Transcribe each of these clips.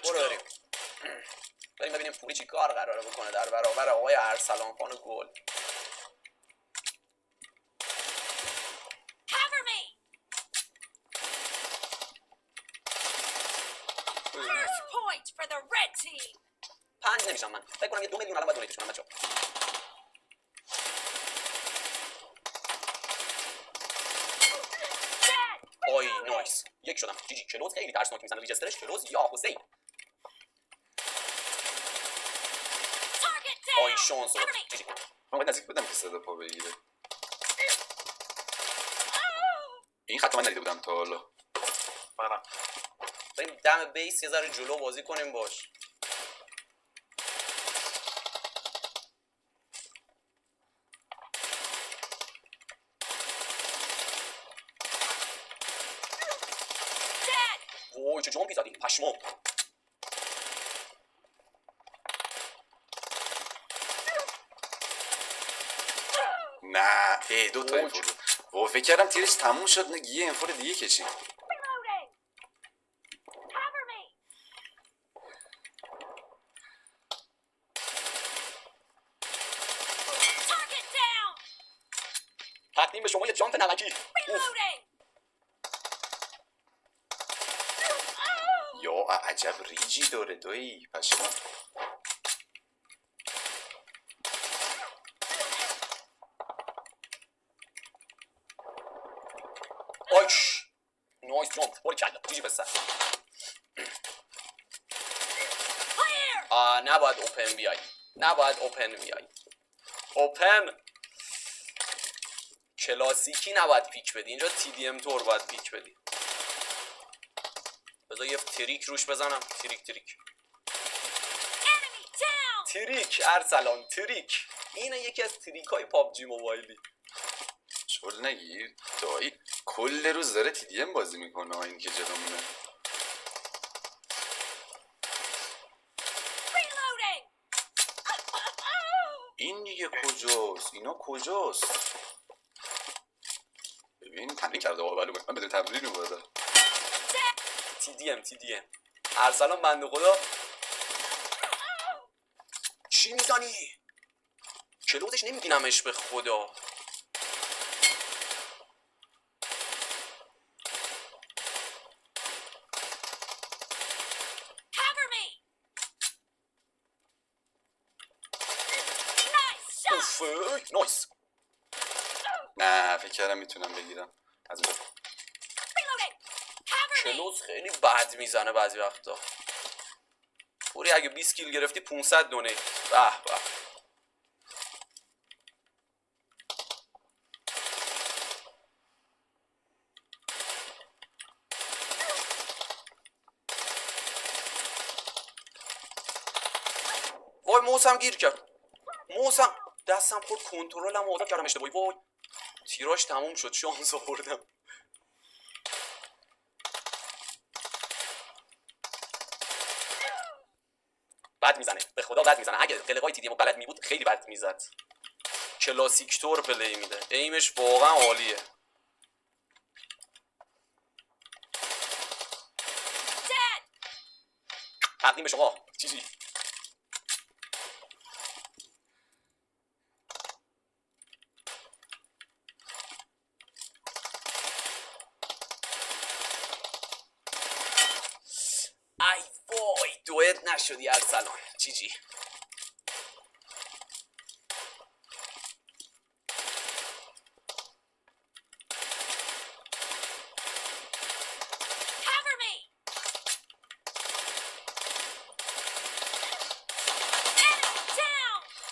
برو بریم. بریم ببینیم پوری چی کار قراره بکنه در برابر آقای ارسلان خان گل. پنج نمیشم من. فکر کنم یه 2 میلیون الان باید دونیتش کنم بچه‌ها. آی نایس. یک شدم. جی جی کلوز خیلی ترسناک میزنه. ریجسترش کلوز یا حسین. آی شانس بود. جی جی. من باید نزدیک بودم که صدا پا بگیره. این خط من ندیده بودم تا حالا. منم. بریم دم بیس یه ذره جلو بازی کنیم باش. وای چه جامپی زدی پشمام. نه ای 2 تا اینفور. و فکر کردم تیرش تموم شد. نه یه اینفور دیگه کشید. تقدیم به شما یه جامپ نمکی. یا عجب ریجی داره دایی پشمان. آیش نایس جامپ. باری کلا جیجی پسر. نباید اوپن بیای. نباید اوپن بیای. اوپن کلاسیکی نباید پیک بدی. اینجا تی دی ام تور باید پیک بدی. بذار یه تریک روش بزنم. تریک ارسلان تریک. اینه یکی از تریک های پابجی موبایلی. شغل نگیر دایی کل روز داره تی دی ام بازی میکنه. این که جلومونه این دیگه کجاست؟ اینا کجاست؟ ببین تمرین کرده آقا معلومه. من بدون تمرین اومدم. تی دی ام ارسلان بنده خدا چی میزنی؟ کلوزش نمیبینمش به خدا. نایس. نه فکر کردم میتونم بگیرم از اون. کلوز خیلی بد میزنه بعضی وقتا. پوری اگه 20 کیل گرفتی 500 دونیت. به به. وای موسم گیر کرد. موسم دستم خورد کنترلم آزاد کردم اشتباهی. وای تیراش تموم شد. شانس آوردم. بد میزنه به خدا بد میزنه. اگه قلقای تی دی ام بلد میبود خیلی بد میزد. کلاسیک تور پلی میده. ایمش واقعا عالیه. تقدیم به شما چی ای وای دوئت نشدی ارسلان. جی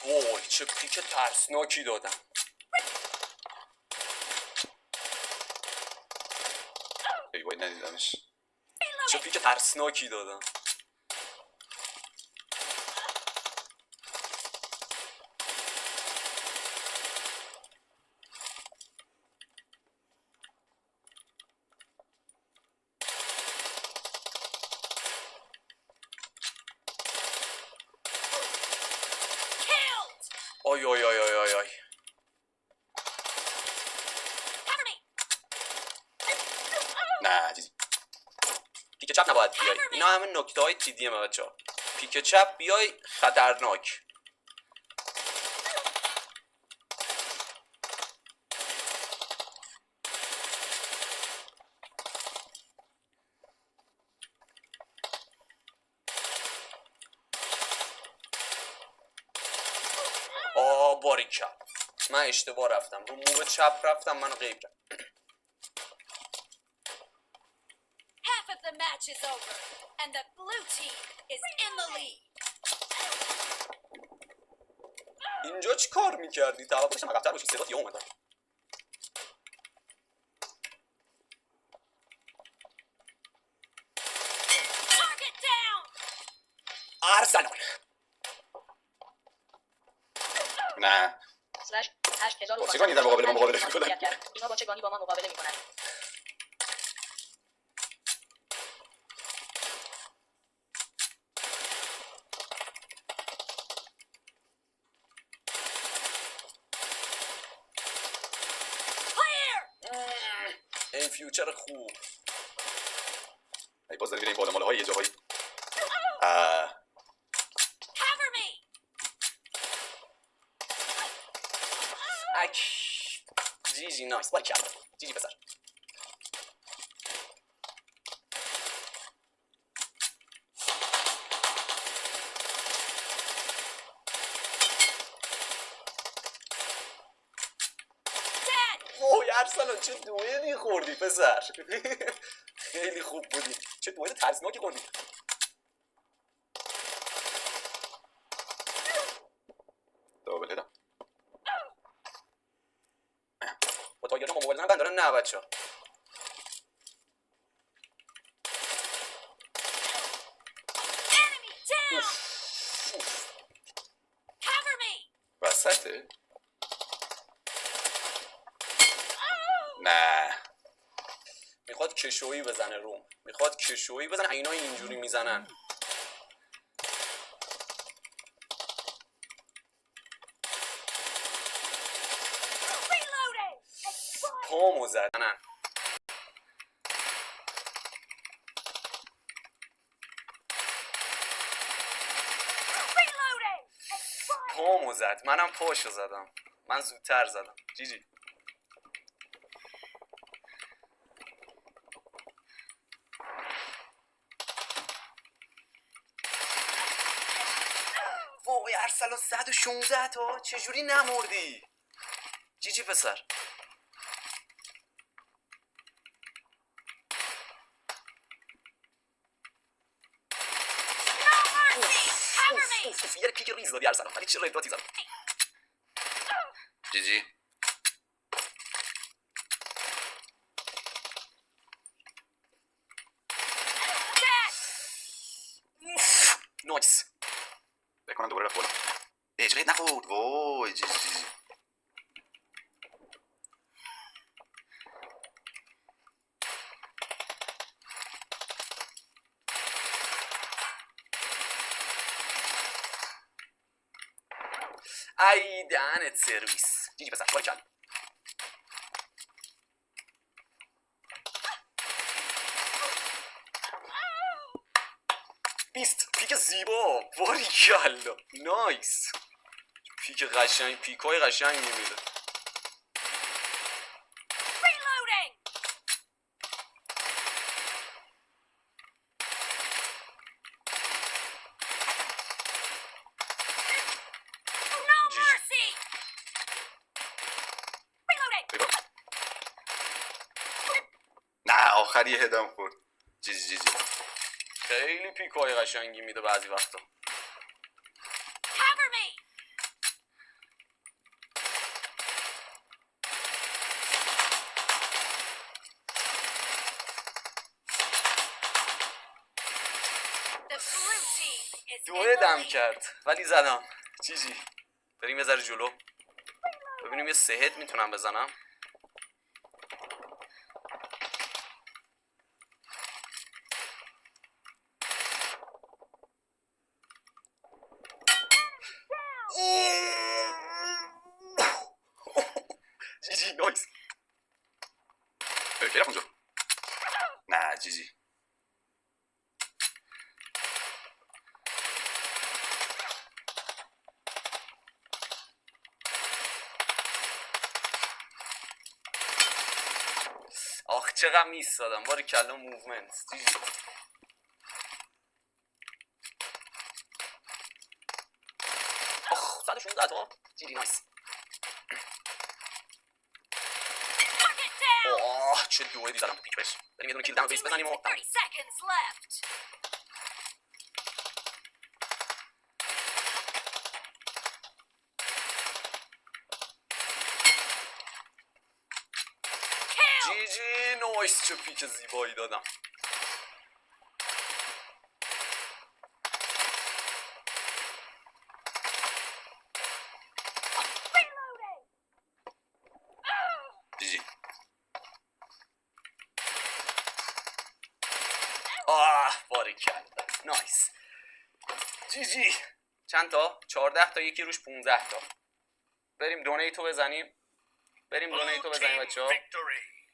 وای چه پیک ترسناکی دادم. ای وای ندیدمش. چه پیک ترسناکی دادم. آی آی آی آی آی آی. نه چیزی پیک چپ چپ نباید بیای. اینا همه نکته های TDM بچه‌ها. پیک چپ بیای خطرناک. باریکم. من اشتباه رفتم، رو موو چپ رفتم، منو غیب کرد. Half of the match is over, and the blue team is in the lead. اینجا چی کار میکردی؟ توقع داشتم عقب‌تر باشی، صدات یه اومدن. Target down. ارسلان. نه با چه گانی در مقابل ما مقابله میکنن؟ اینا با چه گانی با ما مقابله میکنن؟ این فیوچر خوب. ای باز داریم این بالا ماله های یه جاهایی. Cover me. اک جی نایس. باری کرد. جی پسر. وای ارسلان چه دوئلی خوردی پسر. خیلی خوب بودی. چه دوئل ترسناکی خوردی. دابل هدم با تاگرها با موبایل زنن دارن. نه بچه ها Enemy down. Cover me. وسطه؟ نه میخواد کشویی بزنه روم. میخواد کشویی بزنه. اینا اینجوری میزنن. Reloading. پامو زدن. Reloading. پامو زد. منم پاشو زدم. من زودتر زدم. جی جی. وای ارسلان 116 تا چجوری نمردی؟ جی جی پسر. یه کیک ریز دادی ارسلان. ولی چه رداتی زد. جی جی نایس. بکنم دوباره رفت بالا. اجرایت نخورد. وای جی جی جی ای دهنت سرویس. جی جی پسر. باری کردی. بیست. پیک زیبا. باری کلا. نایس. پیک قشنگ. پیکای قشنگ میمیده. Reloading. No mercy. Reloading. نه آخر یه هدم خورد. جی جی جی جی خیلی پیکای قشنگی میده بعضی وقتا. Cover me. The blue team is in the دویدم lead. کرد ولی زدم. جی جی. بریم یه ذره جلو. ببینیم یه سهت میتونم بزنم. جی جی نایس. کی رفت اونجا؟ نه جی جی چقدر میس دادم باری کلا موومنت. جی جی. آخ 116 تا. جی جی نایس. Knock it down. آه چه دویدی زدم تو پیک بهش. بریم یه دونه کیل دم بیس بزنیم و 30 seconds left. Kill. جی جی نایس. چه پیک زیبایی دادم. Reloading. جی جی. باریکلا نایس. جی جی. چند تا؟ 14 تا یکی روش 15 تا. بریم دونیتو بزنیم. بریم دونیتو بزنیم بچه‌ها. Victory.